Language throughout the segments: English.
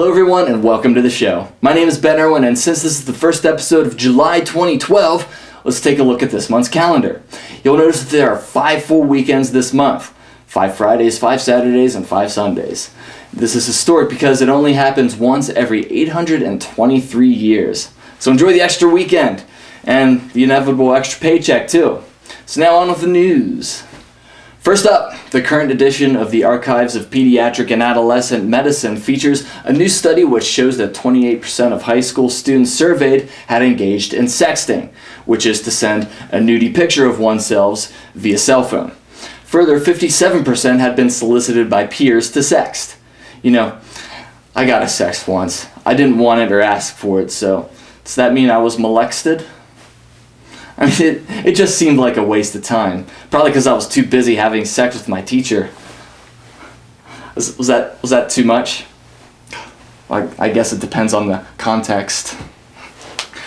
Hello everyone and welcome to the show. My name is Ben Irwin, and since this is the first episode of July 2012, let's take a look at this month's calendar. You'll notice that there are 5 full weekends this month. 5 Fridays, 5 Saturdays, and 5 Sundays. This is historic because it only happens once every 823 years. So enjoy the extra weekend and the inevitable extra paycheck too. So now on with the news. First up, the current edition of the Archives of Pediatric and Adolescent Medicine features a new study which shows that 28% of high school students surveyed had engaged in sexting, which is to send a nudie picture of oneself via cell phone. Further, 57% had been solicited by peers to sext. You know, I got a sext once. I didn't want it or ask for it, so does that mean I was molested? I mean, it just seemed like a waste of time. Probably because I was too busy having sex with my teacher. Was that too much? I guess it depends on the context.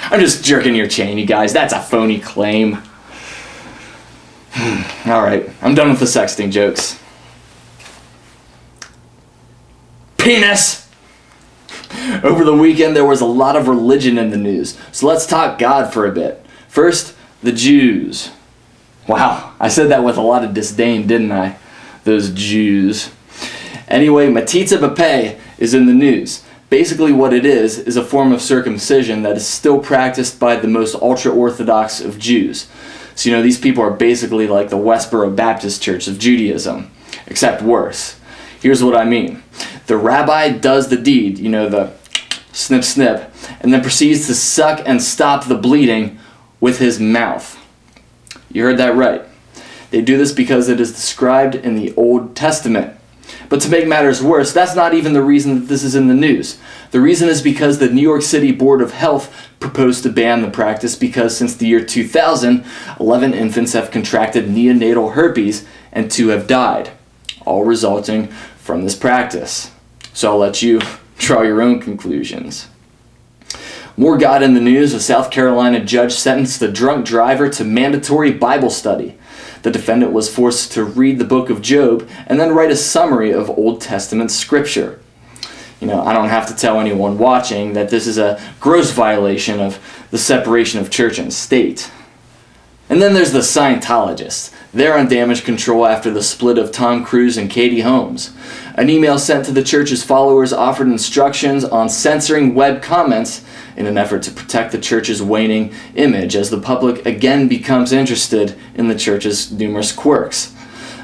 I'm just jerking your chain, you guys. That's a phony claim. Alright, I'm done with the sexting jokes. Penis! Over the weekend, there was a lot of religion in the news, so let's talk God for a bit. First, the Jews. Wow, I said that with a lot of disdain, didn't I? Those Jews. Anyway, Matitza B'Peh is in the news. Basically what it is a form of circumcision that is still practiced by the most ultra-Orthodox of Jews. So, you know, these people are basically like the Westboro Baptist Church of Judaism, except worse. Here's what I mean. The rabbi does the deed, you know, the snip snip, and then proceeds to suck and stop the bleeding with his mouth. You heard that right. They do this because it is described in the Old Testament. But to make matters worse, that's not even the reason that this is in the news. The reason is because the New York City Board of Health proposed to ban the practice because since the year 2000, 11 infants have contracted neonatal herpes and 2 have died, all resulting from this practice. So I'll let you draw your own conclusions. More God in the news, a South Carolina judge sentenced the drunk driver to mandatory Bible study. The defendant was forced to read the book of Job and then write a summary of Old Testament scripture. You know, I don't have to tell anyone watching that this is a gross violation of the separation of church and state. And then there's the Scientologists. They're on damage control after the split of Tom Cruise and Katie Holmes. An email sent to the church's followers offered instructions on censoring web comments in an effort to protect the church's waning image as the public again becomes interested in the church's numerous quirks.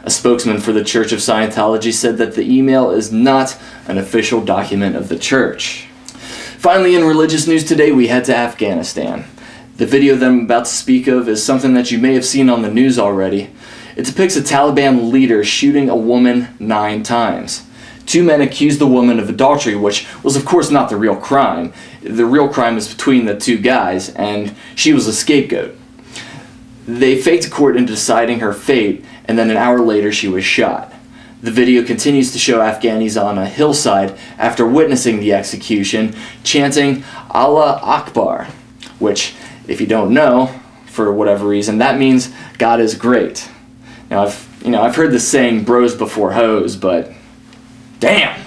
A spokesman for the Church of Scientology said that the email is not an official document of the church. Finally, in religious news today, we head to Afghanistan. The video that I'm about to speak of is something that you may have seen on the news already. It depicts a Taliban leader shooting a woman 9 times. 2 men accused the woman of adultery, which was of course not the real crime. The real crime was between the 2 guys, and she was a scapegoat. They faked court into deciding her fate, and then an hour later she was shot. The video continues to show Afghanis on a hillside after witnessing the execution, chanting Allah Akbar, which, if you don't know, for whatever reason, that means God is great. Now, I've heard the saying bros before hoes, but damn!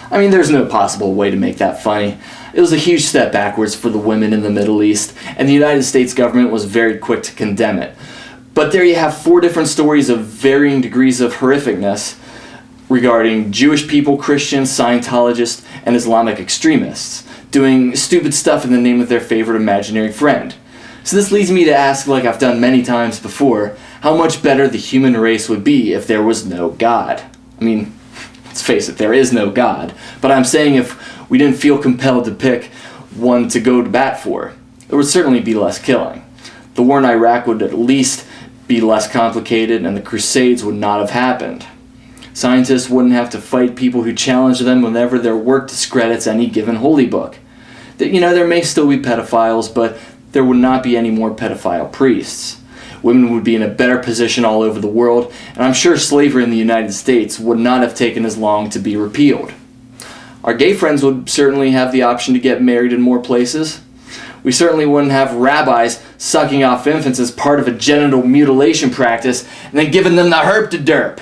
I mean, there's no possible way to make that funny. It was a huge step backwards for the women in the Middle East, and the United States government was very quick to condemn it. But there you have 4 different stories of varying degrees of horrificness regarding Jewish people, Christians, Scientologists, and Islamic extremists doing stupid stuff in the name of their favorite imaginary friend. So this leads me to ask, like I've done many times before, how much better the human race would be if there was no God. I mean, let's face it, there is no God, but I'm saying if we didn't feel compelled to pick one to go to bat for, there would certainly be less killing. The war in Iraq would at least be less complicated, and the Crusades would not have happened. Scientists wouldn't have to fight people who challenge them whenever their work discredits any given holy book. You know, there may still be pedophiles, but there would not be any more pedophile priests. Women would be in a better position all over the world, and I'm sure slavery in the United States would not have taken as long to be repealed. Our gay friends would certainly have the option to get married in more places. We certainly wouldn't have rabbis sucking off infants as part of a genital mutilation practice and then giving them the herp to derp.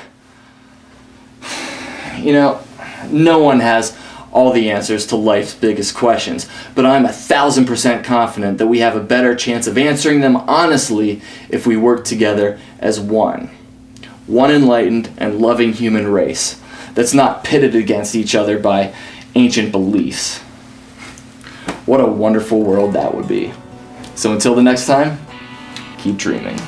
You know, no one has all the answers to life's biggest questions, but I'm 1,000% confident that we have a better chance of answering them honestly if we work together as one enlightened and loving human race that's not pitted against each other by ancient beliefs. What a wonderful world that would be. So until the next time, keep dreaming.